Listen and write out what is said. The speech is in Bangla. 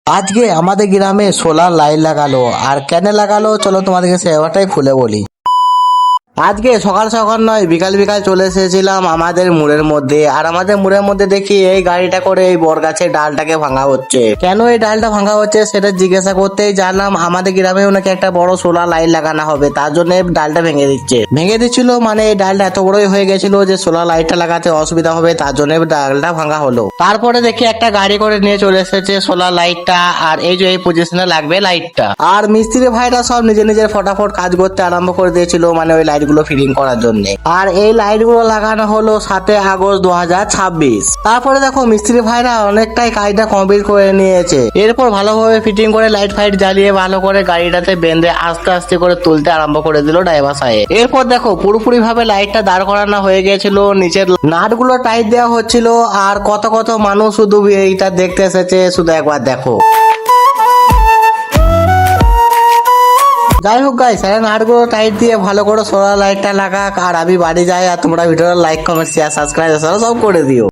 আজকে আমাদের গ্রামে সোলার লাইট লাগালো। আর কেন লাগালো চলো তোমাদেরকে সেবাটাই খুলে বলি। আজকে সকাল সকাল নয়, বিকাল বিকাল চলে এসেছিলাম আমাদের মোড়ের মধ্যে। আর আমাদের মোড়ের মধ্যে দেখি এই গাড়িটা করে এই বরগাছের ডালটাকে ভাঙা হচ্ছে। কেন এই ডালটা ভাঙা হচ্ছে সেটা জিজ্ঞাসা করতেই জানলাম আমাদের গ্রামেও নাকি একটা বড় সোলার লাইট লাগানো হবে, তার জন্য এই ডালটা ভেঙে দিচ্ছে। ভেঙে দিচ্ছিল মানে এই ডালটা এত বড়ই হয়ে গেছিল যে সোলার লাইটটা লাগাতে অসুবিধা হবে, তার জন্য ডালটা ভাঙা হলো। তারপরে দেখি একটা গাড়ি করে নিয়ে চলে এসেছে সোলার লাইটটা। আর এই যে এই পজিশনে লাগবে লাইটটা। আর মিস্ত্রি ভাইরা সব নিজের নিজের ফটাফট কাজ করতে আরম্ভ করে দিয়েছিল, মানে ওই লাইট গুলো ফিটিং করার জন্য। আর এই লাইট গুলো লাগানো হলো 7 আগস্ট 2026। তারপরে দেখো মিস্ত্রি ভাইরা অনেকটাই কাজটা কমপ্লিট করে নিয়েছে। এরপর ভালোভাবে ফিটিং করে লাইট ফাইট জ্বালিয়ে ভালো করে গাড়িটাতে বেঁধে আস্তে আস্তে করে তুলতে আরম্ভ করে দিল ড্রাইভার সাহেব। এরপর দেখো পুরোপুরি ভাবে লাইটটা দাঁড় করানো হয়ে গেছিল, নিচের নাট গুলো টাইট দেওয়া হচ্ছিল। আর কত কত মানুষ শুধু এইটা দেখতে এসেছে, শুধু একবার দেখো। যাই হোক গাইস, নাটগুলো টাইট দিয়ে ভালো করে সোলার লাইটটা লাগাক। আর আমি বাড়ি যাই, আর তোমরা ভিডিওটা লাইক কমেন্ট শেয়ার সাবস্ক্রাইব সব করে দিও।